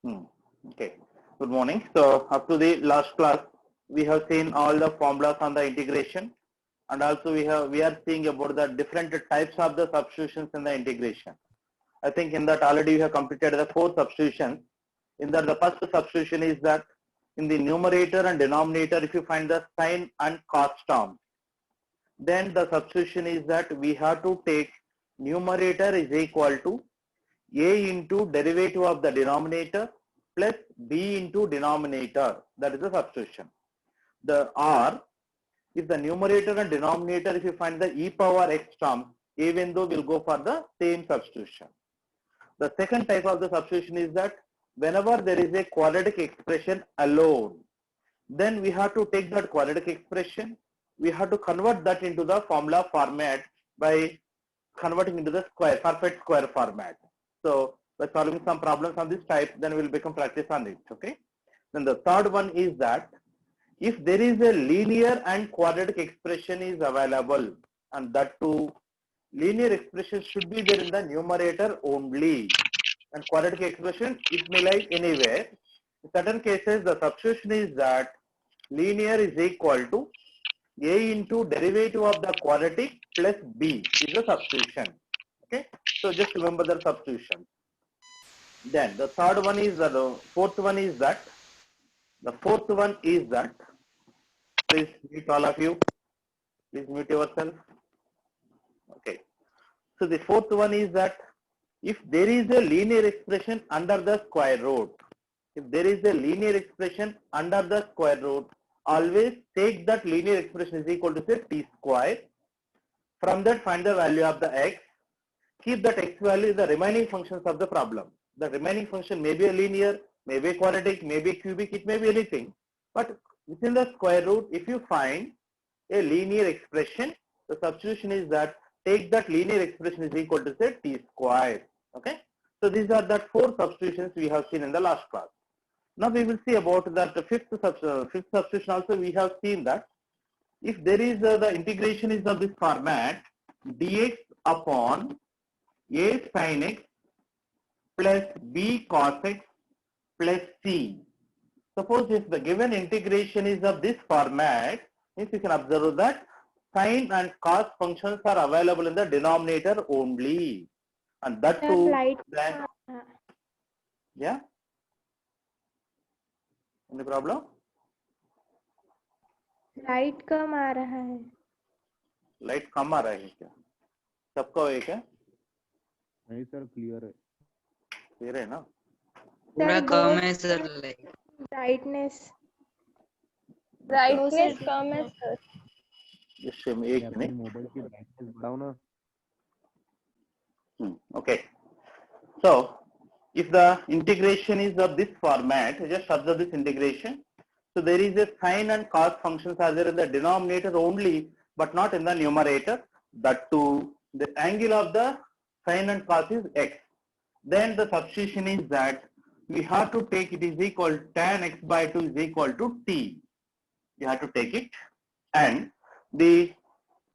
Hmm. Okay. Good morning. So up to the last class, we have seen all the formulas on the integration, and also we are seeing about the different types of the substitutions in the integration. I think in that already we have completed the 4 substitutions. In that the first substitution is that in the numerator and denominator, if you find the sine and cos term, then the substitution is that we have to take numerator is equal to a into derivative of the denominator plus b into denominator. That is the substitution. The r, if the numerator and denominator, if you find the e power x term, even though we'll go for the same substitution. The second type of the substitution is that whenever there is a quadratic expression alone, then we have to take that quadratic expression, we have to convert that into the formula format by converting into the perfect square format. So by solving some problems on this type, then we will become practice on it. Okay. Then the third one is that if there is a linear and quadratic expression is available, and that too linear expression should be there in the numerator only, and quadratic expression it may lie anywhere. In certain cases, the substitution is that linear is equal to a into derivative of the quadratic plus b is the substitution. Okay, so just remember the substitution. Then the third one is the fourth one is that please mute all of you. Please mute yourself. Okay. So the fourth one is that if there is a linear expression under the square root, always take that linear expression is equal to say t square. From that find the value of the x. Keep that x value in the remaining functions of the problem. The remaining function may be a linear, may be a quadratic, may be a cubic, it may be anything. But within the square root, if you find a linear expression, the substitution is that take that linear expression is equal to say t square. Okay. So these are the 4 substitutions we have seen in the last class. Now we will see about that fifth substitution also. We have seen that if there is the integration is of this format, dx upon a sin x plus b cos x plus c. Suppose if the given integration is of this format, means you can observe that sine and cos functions are available in the denominator only, and that too then yeah. Any problem? Light कम आ रहा है. Light कम आ रहा है क्या? सबका एक है? नहीं सर, क्लियर है. क्लियर है ना? पूरा कम है सर. ब्राइटनेस कम है सर. जस्ट एक मिनट. मोबाइल की ब्राइटनेस बढ़ाओ ना. Okay. So if the integration is of this format, just observe this integration. So there is a sine and cos functions are there in the denominator only, but not in the numerator. That too, the angle of the sine and cos is x. Then the substitution is that we have to take it is equal tan x by 2 is equal to t. You have to take it, and the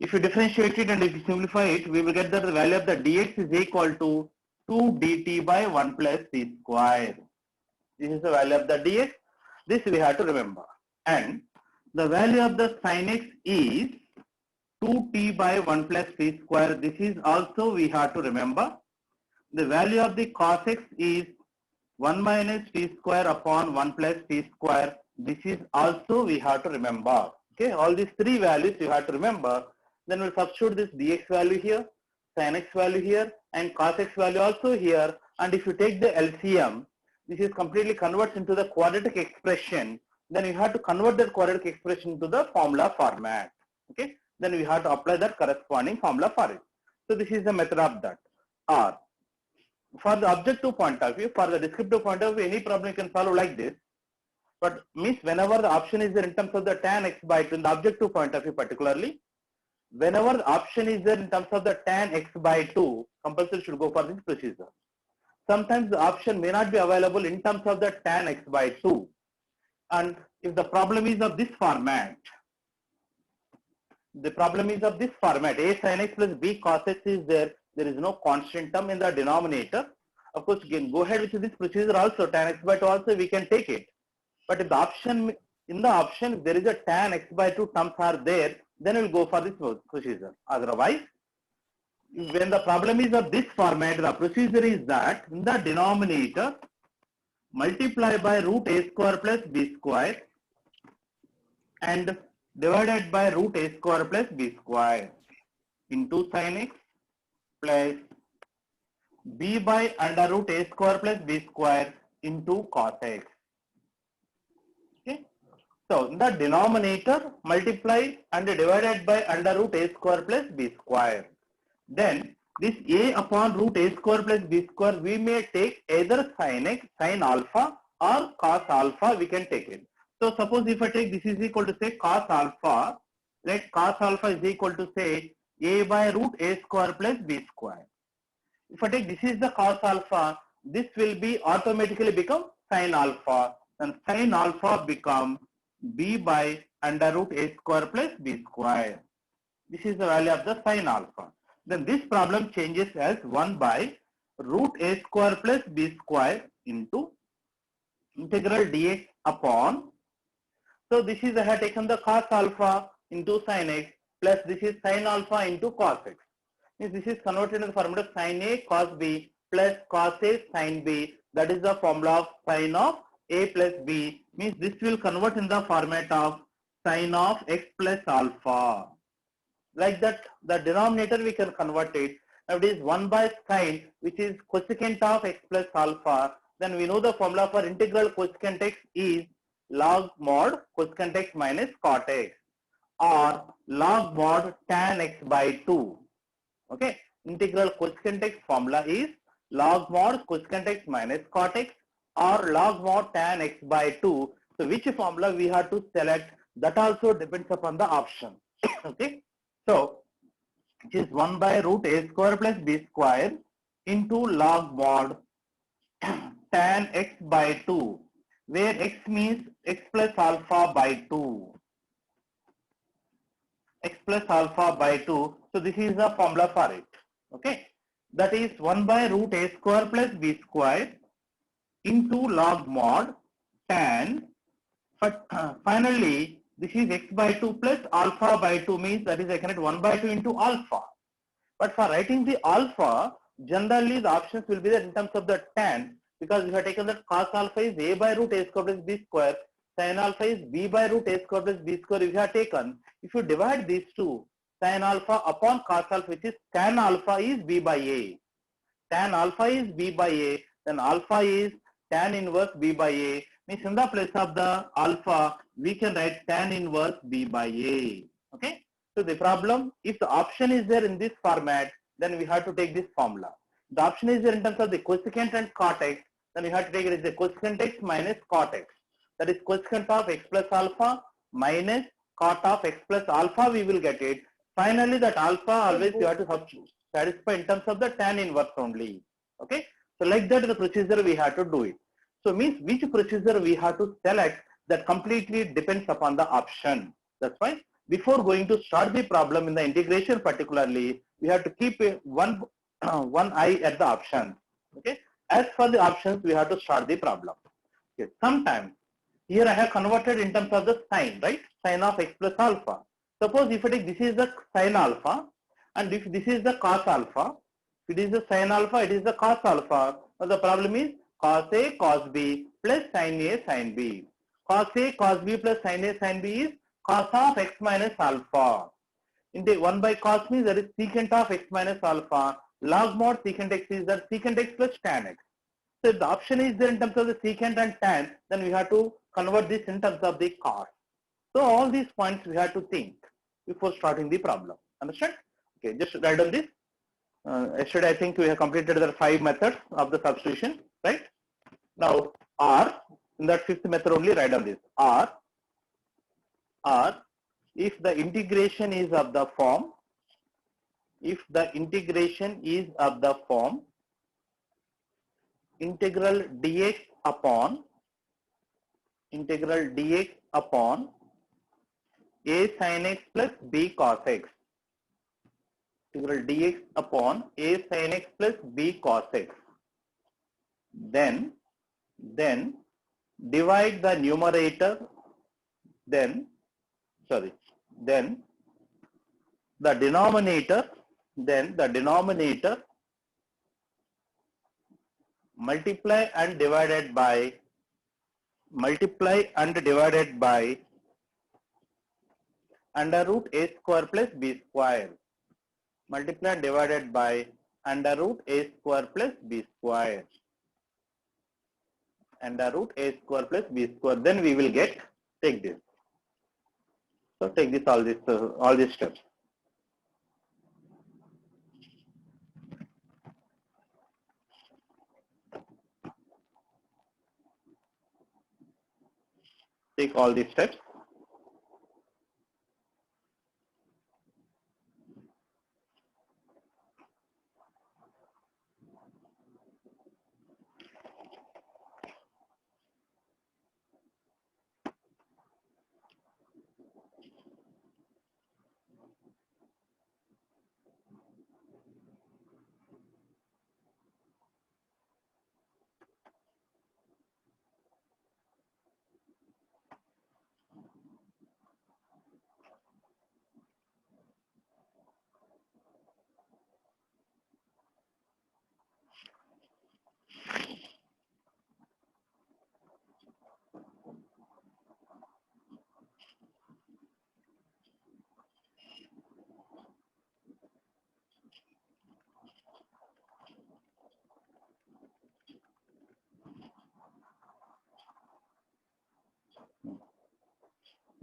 if you differentiate it and if you simplify it, we will get that the value of the dx is equal to 2 dt by 1 plus c square. This is the value of the dx. This we have to remember. And the value of the sin x is 2t by 1 plus c square. This is also we have to remember. The value of the cos x is 1 minus t square upon 1 plus t square. This is also we have to remember. Okay, all these 3 values you have to remember. Then we'll substitute this dx value here, sin x value here, and cos x value also here. And if you take the LCM, this is completely converts into the quadratic expression. Then you have to convert that quadratic expression into the formula format. Okay, then we have to apply that corresponding formula for it. So this is the method of that. Or for the objective point of view, for the descriptive point of view, any problem you can solve like this. But means whenever the option is there in terms of the tan x by 2, in the objective point of view particularly, whenever the option is there in terms of the tan x by 2, compulsory should go for this procedure. Sometimes the option may not be available in terms of the tan x by 2. And if the problem is of this format, a sin x plus b cos x is there is no constant term in the denominator. of course you can go ahead with this procedure also, tan x by 2 also we can take it. But if the option, in the option, if there is a tan x by 2 terms are there, then we'll go for this procedure. Otherwise, when the problem is of this format, the procedure is that in the denominator, multiply by root a square plus b square and divided by root a square plus b square into sin x plus b by under root a square plus b square into cos x. Okay. So in the denominator, multiply and divided by under root a square plus b square. Then this a upon root a square plus b square, we may take either sin x, sin alpha or cos alpha, we can take it. So suppose if I take this is equal to say cos alpha, let cos alpha is equal to say a by root a square plus b square. If I take this is the cos alpha, this will be automatically become sin alpha, and sin alpha become b by under root a square plus b square. This is the value of the sin alpha. Then this problem changes as 1 by root a square plus b square into integral dx upon. So this is I have taken the cos alpha into sin x plus this is sin alpha into cos x. Means this is converted into the formula sin a cos b plus cos a sin b. That is the formula of sin of a plus b. Means this will convert in the format of sin of x plus alpha. Like that, the denominator we can convert it. Now it is 1 by sin, which is cosecant of x plus alpha. Then we know the formula for integral cosecant x is log mod cosecant x minus cot x or log mod tan x by 2. Okay, integral cosecant x formula is log mod cosecant x minus cot x or log mod tan x by 2. So which formula we have to select, that also depends upon the option. Okay, so it is 1 by root a square plus b square into log mod tan x by 2, where x means x plus alpha by 2. X plus alpha by 2. So this is the formula for it. Okay, that is 1 by root a square plus b square into log mod tan. But finally, this is x by 2 plus alpha by 2, means that is I can write 1 by 2 into alpha. But for writing the alpha, generally the options will be there in terms of the tan, because if I taken that cos alpha is a by root a square plus b square, sin alpha is b by root a square plus b square. If you have taken, if you divide these two, sin alpha upon cos alpha, which is tan alpha is b by a. Tan alpha is b by a, then alpha is tan inverse b by a. Means in the place of the alpha, we can write tan inverse b by a. Okay. So the problem, if the option is there in this format, then we have to take this formula. The option is there in terms of the cosecant and cot x, then we have to take it as the cosecant x minus cot x. That is cosecant of x plus alpha minus cot of x plus alpha, we will get it. Finally, that alpha always you have to satisfy in terms of the tan inverse only. Okay. So like that the procedure we have to do it. So means which procedure we have to select, that completely depends upon the option. That's why before going to start the problem in the integration particularly, we have to keep one eye at the options. Okay. As for the options, we have to start the problem. Okay. Sometimes here I have converted in terms of the sign, right? Sin of x plus alpha. Suppose if I take this is the sin alpha and if this is the cos alpha, if it is the sin alpha, it is the cos alpha. Now the problem is cos A cos B plus sin A sin B. Cos A cos B plus sin A sin B is cos of x minus alpha. In the 1 by cos means there is secant of x minus alpha. Log mod secant x is that secant x plus tan x. So if the option is there in terms of the secant and tan, then we have to convert this in terms of the cos. So all these points we have to think before starting the problem. Understand? Okay, just write down this. Yesterday I think we have completed the 5 methods of the substitution, right? Now R, in that 5th method only write down this. R, if the integration is of the form, integral dx upon a sin x plus b cos x. Integral dx upon a sin x plus b cos x. then divide the numerator, then the denominator, multiply and divided by under root a square plus b square. Multiply and divided by under root a square plus b square. Under root a square plus b square. Then we will get, take this. So take this, all these steps. Take all these steps.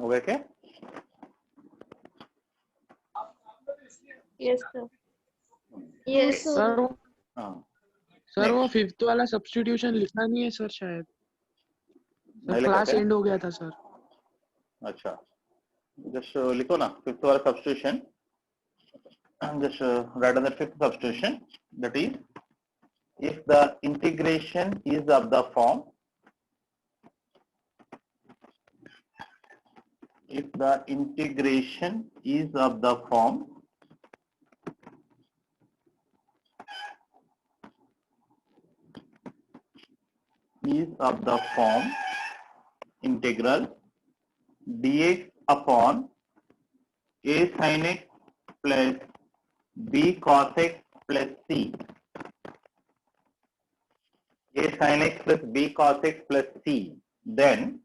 Okay? Yes, sir. Yes, sir. Sir हाँ, sir वो Next. Fifth वाला substitution लिखा नहीं है sir शायद नहीं लिखा class क्या? एंड हो गया था सर अच्छा, just लिखो ना, fifth वाला substitution. Just write on the fifth substitution. That is, if the integration is of the form, is of the form integral dx upon a sin x plus b cos x plus c. A sin x plus b cos x plus c. Then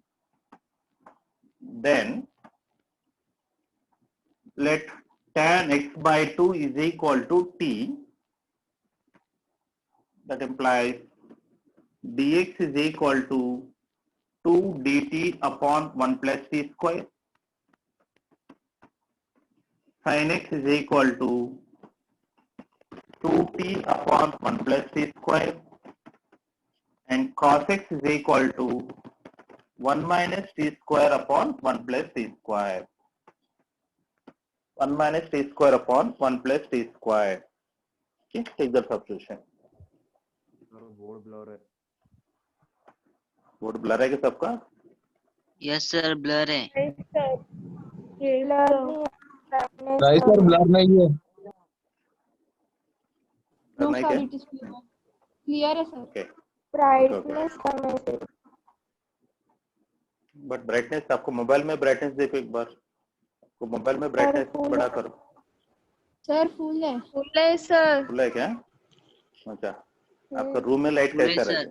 let tan x by 2 is equal to t. That implies dx is equal to 2 dt upon 1 plus t square. Sin x is equal to 2t upon 1 plus t square. And cos x is equal to 1 minus t square upon 1 plus t square. 1 minus t square upon 1 plus t square. Okay, take the substitution. Board blur है board blur है क्या सबका? Yes sir blur है Yes, sir. Yes, sir. Right sir blur नहीं है blur नहीं क्या? it is clear है सर ओके, Brightness कम है sir. बट ब्राइटनेस आपको मोबाइल में ब्राइटनेस देखो एक बार. आपको मोबाइल में ब्राइटनेस full बड़ा है. करो. सर फुल है Full है sir. खुला है क्या? अच्छा, आपका रूम में लाइट कैसा सर। रहता है?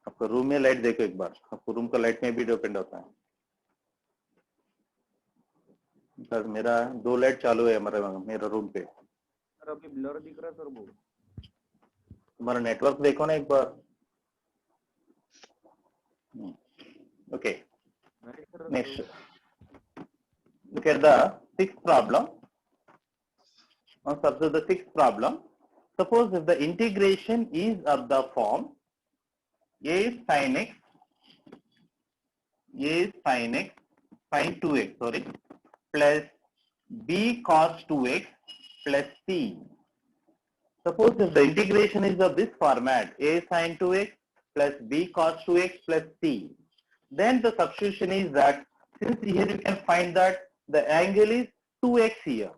आपका रूम में लाइट देखो एक बार. आपको रूम का लाइट में भी डिपेंड होता है. सर मेरा 2 लाइट चालू है मेरा रूम पे. सर अभी ब्लर दिख रहा है सर वो तुम्हारा नेटवर्क देखो ना एक बार. Okay, next. Look at the sixth problem. On the sixth problem, suppose if the integration is of the form a sin x sin 2x plus b cos 2x plus c. Suppose if the integration is of this format, a sin 2x plus b cos 2x plus c, then the substitution is that since here you can find that the angle is 2x here.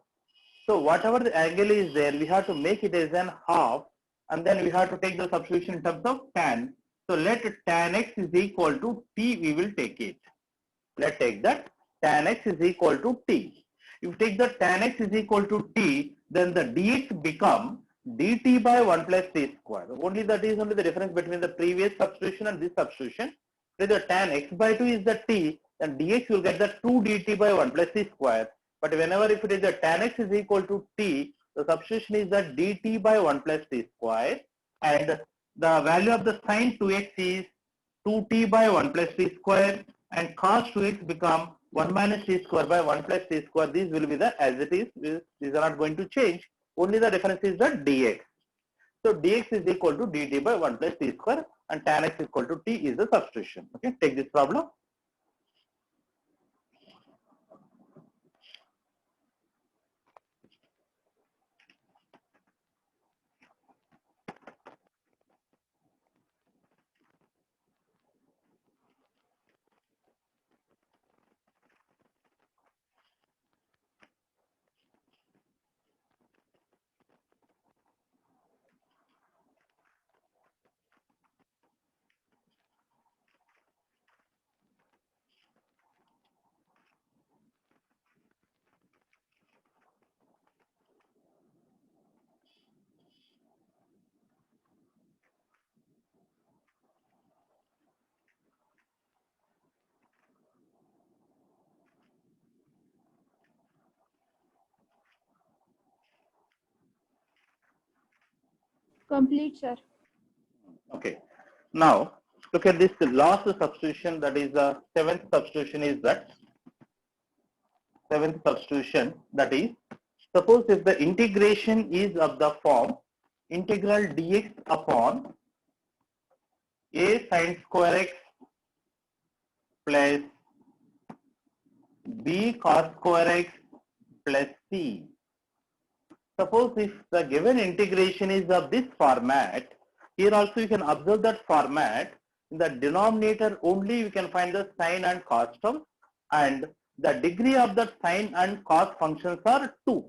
So whatever the angle is there, we have to make it as an half and then we have to take the substitution in terms of tan. So let tan x is equal to t, we will take it. Let's take that tan x is equal to t. If you take the tan x is equal to t, then the dx become dt by 1 plus t square. Only that is only the difference between the previous substitution and this substitution. If the tan x by 2 is the t, then dx will get the 2 dt by 1 plus t square. But whenever if it is the tan x is equal to t, the substitution is that dt by 1 plus t square, and the value of the sin 2x is 2t by 1 plus t square, and cos 2x become 1 minus t square by 1 plus t square. These will be the as it is. These are not going to change. Only the difference is the dx. So dx is equal to dt by 1 plus t square, and tan x is equal to t is the substitution. Okay, take this problem. Complete, sir. Okay. Now look at this last substitution, that is the seventh substitution is that. Seventh substitution, that is, suppose if the integration is of the form integral dx upon a sin square x plus b cos square x plus c. Suppose if the given integration is of this format, here also you can observe that format. In the denominator only we can find the sine and cos terms, and the degree of the sine and cos functions are 2.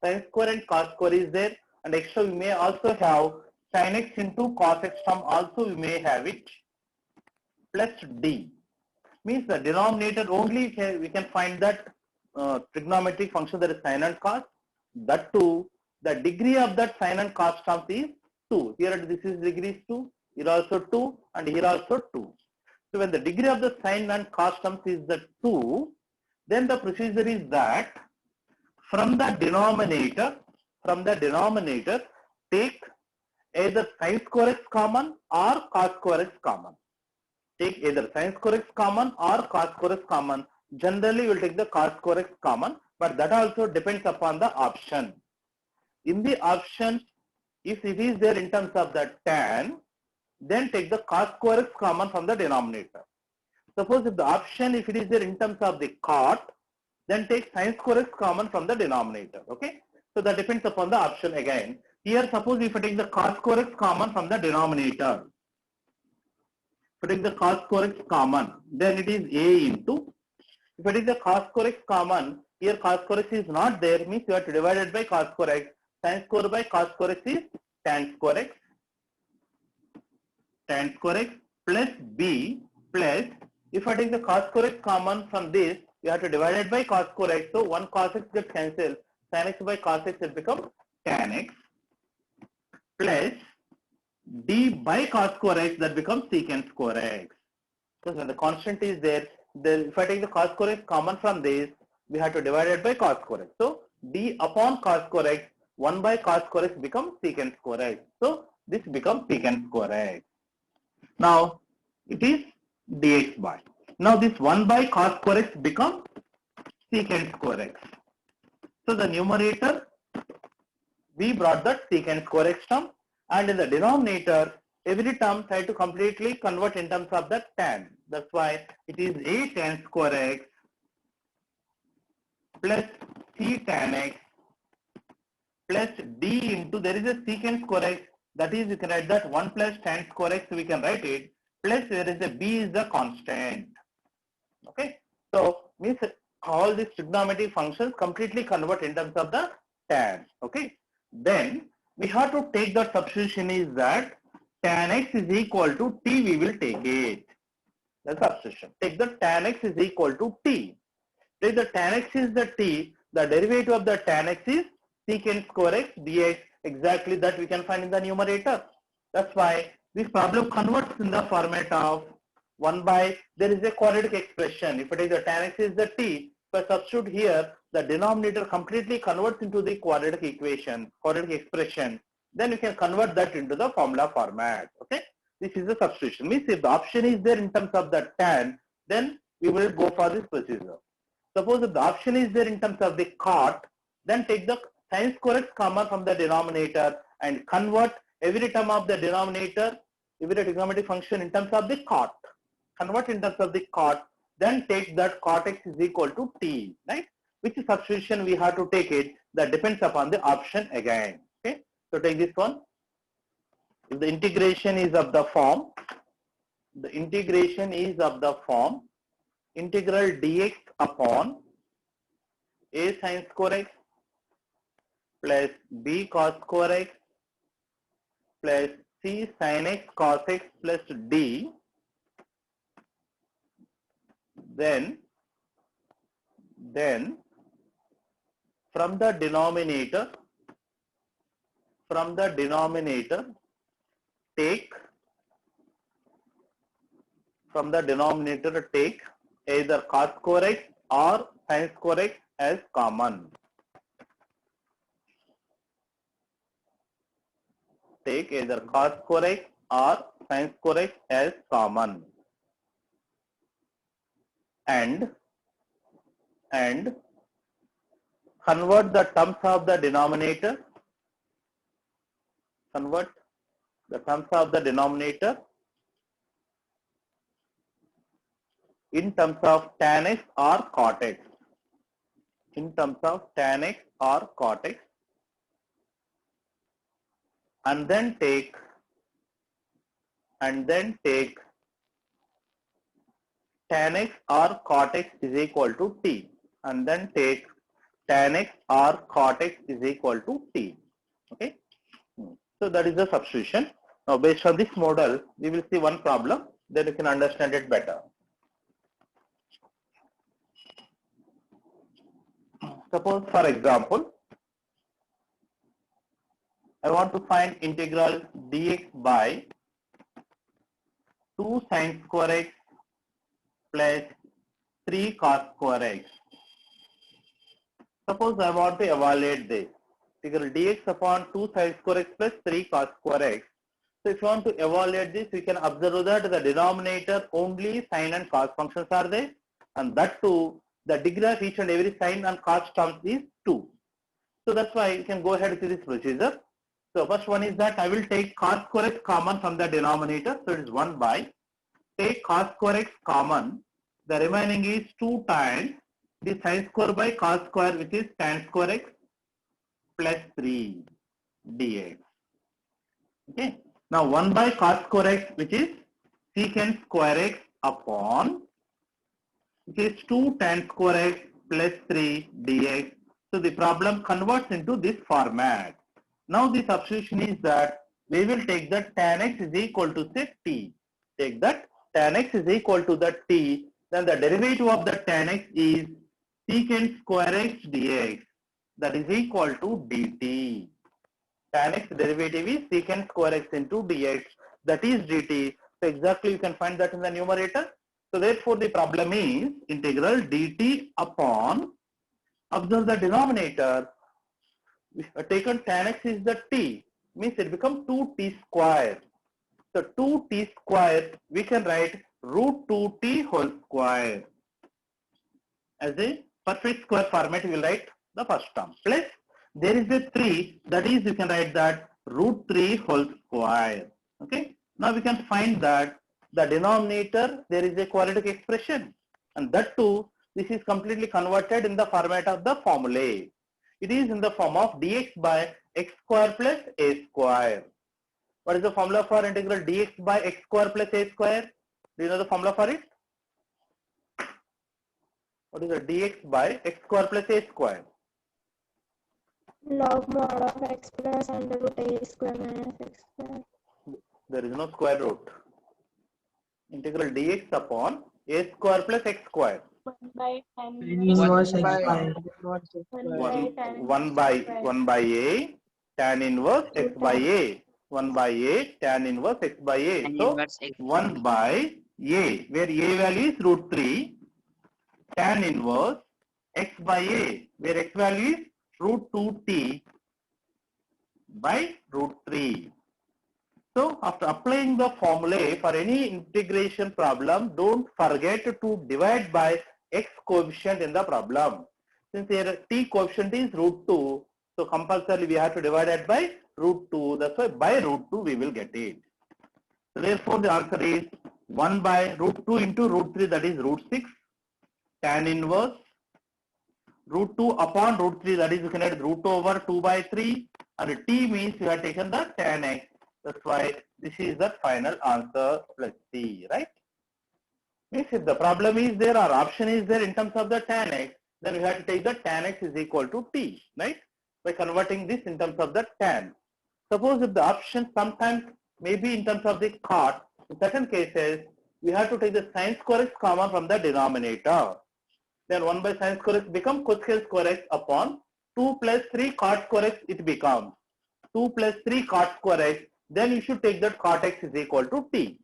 Sine square and cos square is there, and extra we may also have sin x into cos x term also we may have it, plus d. Means the denominator only we can find that trigonometric function, that is sine and cos. That too, the degree of that sine and cos terms is 2. Here this is degree is 2, here also 2, and here also 2. So when the degree of the sine and cos terms is the 2, then the procedure is that from the denominator take either sin square x common or cos square x common. Take either sin square x common or cos square x common. Generally we will take the cos square x common, but that also depends upon the option. In the option, if it is there in terms of the tan, then take the cos square x common from the denominator. Suppose if the option, if it is there in terms of the cot, then take sin square x common from the denominator. Okay, so that depends upon the option again. Here suppose if I take the cos square x common from the denominator, if I take the cos square x common, then it is a into, if I take the cos square x common, here cos square x is not there, means you have to divide it by cos square x. Sin square by cos square x is tan square x, plus b, plus, if I take the cos square x common from this, you have to divide it by cos square x. So 1 cos x gets cancelled. Sin x by cos x will become tan x, plus d by cos square x, that becomes secant square x. Because when the constant is there, then if I take the cos square x common from this, we have to divide it by cos square x. So d upon cos square x, 1 by cos square x becomes secant square x. So this becomes secant square x. Now it is dx by. Now this 1 by cos square x becomes secant square x. So the numerator, we brought that secant square x term, and in the denominator, every term try to completely convert in terms of the tan. That's why it is a tan square x plus c tan x plus d into, there is a secant square x, that is you can write that 1 plus tan square x, we can write it, plus there is a b is the constant. Okay, so means all these trigonometric functions completely convert in terms of the tan. Okay, then we have to take the substitution is that tan x is equal to t, we will take it. The substitution. Take the tan x is equal to t. Take the tan x is the t, the derivative of the tan x is secant square x dx. Exactly that we can find in the numerator. That's why this problem converts in the format of 1 by, there is a quadratic expression. If it is the tan x is the t, if I substitute here, the denominator completely converts into the quadratic equation, quadratic expression. Then you can convert that into the formula format. Okay. This is the substitution. Means if the option is there in terms of the tan, then we will go for this procedure. Suppose if the option is there in terms of the cot, then take the sin square x common from the denominator and convert every term of the denominator, every trigonometric function in terms of the cot. Convert in terms of the cot, then take that cot x is equal to t, right? Which substitution we have to take it, that depends upon the option again. Okay, so take this one. If the integration is of the form, integral dx upon a sin square x plus b cos square x plus c sin x cos x plus d, then from the denominator take either cos square x or sin square x as common. Take either cos square x or sin square x as common, and convert the terms of the denominator. Convert the terms of the denominator in terms of tan x or cot x. In terms of tan x or cot x, and then take tan x or cot x is equal to t, and then take tan x or cot x is equal to t. Okay. So that is the substitution. Now based on this model, we will see one problem, then you can understand it better. Suppose for example, I want to find integral dx by 2 sin square x plus 3 cos square x. Suppose I want to evaluate this. Integral dx upon 2 sin square x plus 3 cos square x. So if you want to evaluate this, you can observe that the denominator only sin and cos functions are there, and that too the degree of each and every sin and cos terms is 2. So that's why you can go ahead with this procedure. So first one is that I will take cos square x common from the denominator. So it is 1 by, take cos square x common, the remaining is 2 times the sin square by cos square, which is tan square x plus 3 dx. Okay. Now 1 by cos square x, which is secant square x upon, which is 2 tan square x plus 3 dx. So the problem converts into this format. Now the substitution is that we will take that tan x is equal to say t. Take that tan x is equal to the t, then the derivative of the tan x is secant square x dx, that is equal to dt. Tan x derivative is secant square x into dx, that is dt. So exactly you can find that in the numerator. So therefore the problem is integral dt upon, observe the denominator, taken tan x is the t, means it becomes 2t square. So 2t square we can write root 2t whole square. As a perfect square format we will write the first term, plus there is a 3, that is you can write that root 3 whole square. Okay. Now we can find that the denominator there is a quadratic expression, and that too this is completely converted in the format of the formulae. It is in the form of dx by x square plus a square. What is the formula for integral dx by x square plus a square? Do you know the formula for it? What is the dx by x square plus a square? log mod of x plus under root a square minus x square. There is no square root. Integral dx upon a square plus x square. 1 by tan Inverse One x by square. 1 by a tan inverse x by a. 1 by a tan inverse x by a. Tan So inverse x. 1 by a, where a value is root 3, tan inverse x by a, where x value is root 2t by root 3. So after applying the formulae for any integration problem, don't forget to divide by x coefficient in the problem. Since here t coefficient is root 2, so compulsorily we have to divide it by root 2. That's why by root 2 we will get it. So therefore the answer is 1 by root 2 into root 3, that is root 6, tan inverse root 2 upon root 3, that is you can add root over 2 by 3, and t means you have taken the tan x. That's why this is the final answer plus C, right? Means if the problem is there or option is there in terms of the tan x, then we have to take the tan x is equal to t, right? By converting this in terms of the tan. Suppose if the option sometimes may be in terms of the cot, in certain cases, we have to take the sin square x common from the denominator. Then 1 by sin square x become cosecant square x upon 2 plus 3 cot square x it becomes. 2 plus 3 cot square x, then you should take that cot x is equal to t.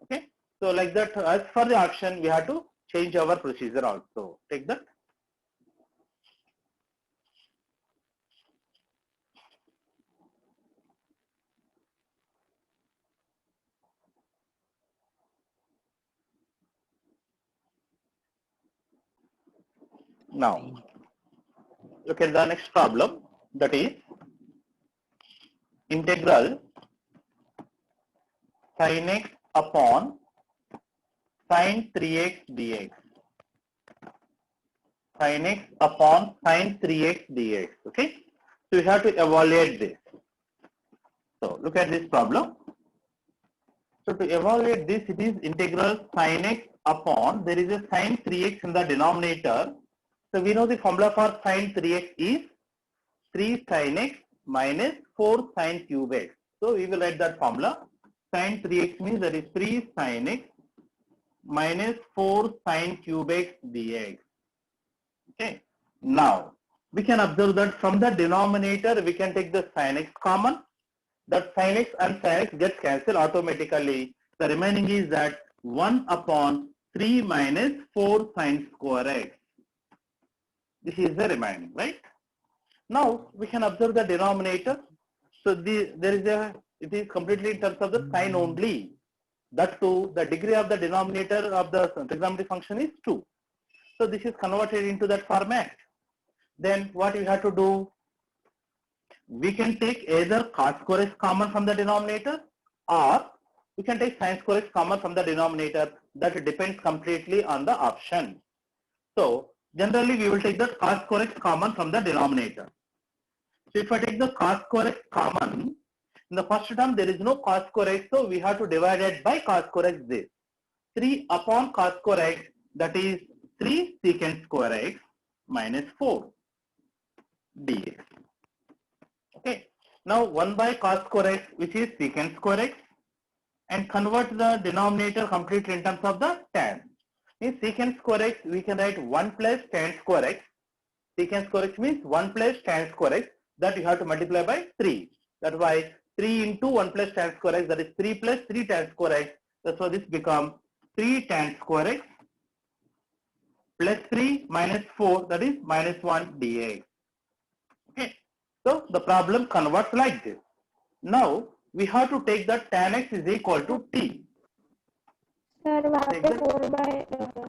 Okay. So like that, as for the option, we have to change our procedure also. Take that. Now, look at the next problem, that is integral sin x upon sin 3x dx. Sin x upon sin 3x dx. Okay. So we have to evaluate this. So look at this problem. So to evaluate this, it is integral sin x upon, there is a sin 3x in the denominator. So we know the formula for sin 3x is 3 sin x minus 4 sin cube x. So we will write that formula. Sin 3x means that is 3 sin x minus 4 sin cube x dx. Okay. Now we can observe that from the denominator we can take the sin x common. That sin x and sin x gets cancelled automatically. The remaining is that 1 upon 3 minus 4 sin square x. This is the remaining, right? Now we can observe the denominator. So it is completely in terms of the sign only. That too, the degree of the denominator of the trigonometric function is 2. So this is converted into that format. Then what we have to do? We can take either cos square x common from the denominator, or we can take sin square x common from the denominator. That depends completely on the option. So generally we will take the cos square x common from the denominator. So if I take the cos square x common, in the first term there is no cos square x, so we have to divide it by cos square x this. 3 upon cos square x, that is 3 secant square x minus 4 dx. Okay. Now 1 by cos square x, which is secant square x, and convert the denominator completely in terms of the tan. In secant square x, we can write 1 plus tan square x. Secant square x means 1 plus tan square x, that you have to multiply by 3. That's why 3 into 1 plus tan square x, that is 3 plus 3 tan square x. That's why this becomes 3 tan square x plus 3 minus 4, that is minus 1 dx. Okay. So the problem converts like this. Now we have to take that tan x is equal to t. Sir, वहाँ पे 4 by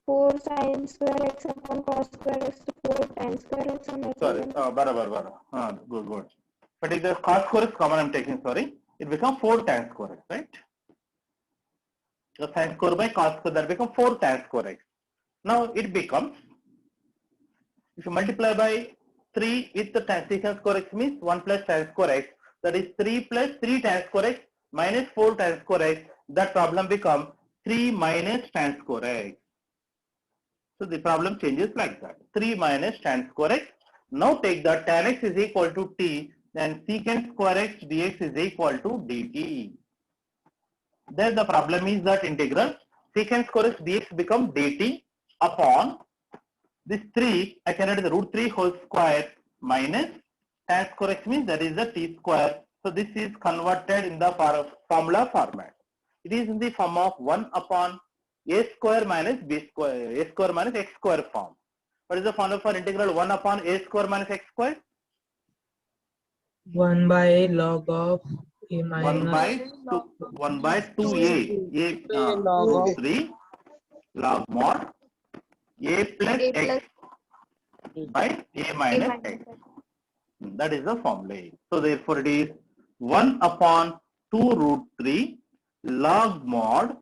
4 sin square x upon cos square x to 4 tan square x होना Sorry, चाहिए. barabar. Good. But if the cos square x common I'm taking, sorry, it becomes 4 tan square x, right? So sin square by cos square, that becomes 4 tan square x. Now it becomes, if you multiply by 3 with the tan secant square x means 1 plus tan square x, that is 3 plus 3 tan square x minus 4 tan square x. That problem becomes 3 minus tan square x. So the problem changes like that. 3 minus tan square x. Now take the tan x is equal to t, then secant square x dx is equal to dt. Then the problem is that integral secant square x dx become dt upon this 3, I can write the root 3 whole square minus tan square x means that is the t square. So this is converted in the formula format. It is in the form of 1 upon a square minus b square, a square minus x square form. What is the formula for integral 1 upon a square minus x square? 1 by log of a 1 minus by 2a, log root 3 log mod a plus A x plus by a A minus minus x. X. That is the formula. So therefore it is 1 upon 2 root 3 log mod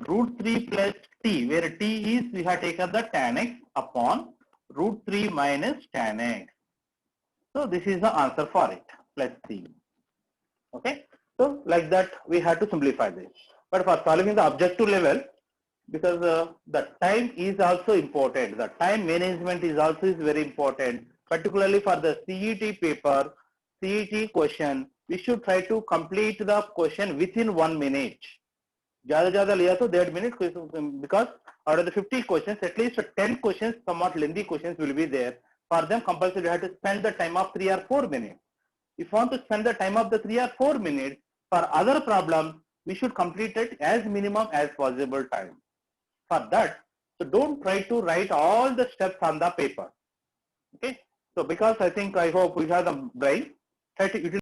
root 3 plus t, where t is we have taken the tan x upon root 3 minus tan x. So this is the answer for it, plus c. Okay. So like that we have to simplify this. But for solving the objective level, because the time is also important, the time management is also very important, particularly for the CET paper, CET question, we should try to complete the question within 1 minute. ज़्यादा लिया तो 1.5 minute, because out of the 50 questions, at least 10 questions, somewhat lengthy questions will be there. For them, compulsory you have to spend the time of 3 or 4 minutes. If you want to spend the time of the 3 or 4 minutes, for other problems, we should complete it as minimum as possible time. For that, so don't try to write all the steps on the paper. Okay. So because I hope we have the brain, try to utilize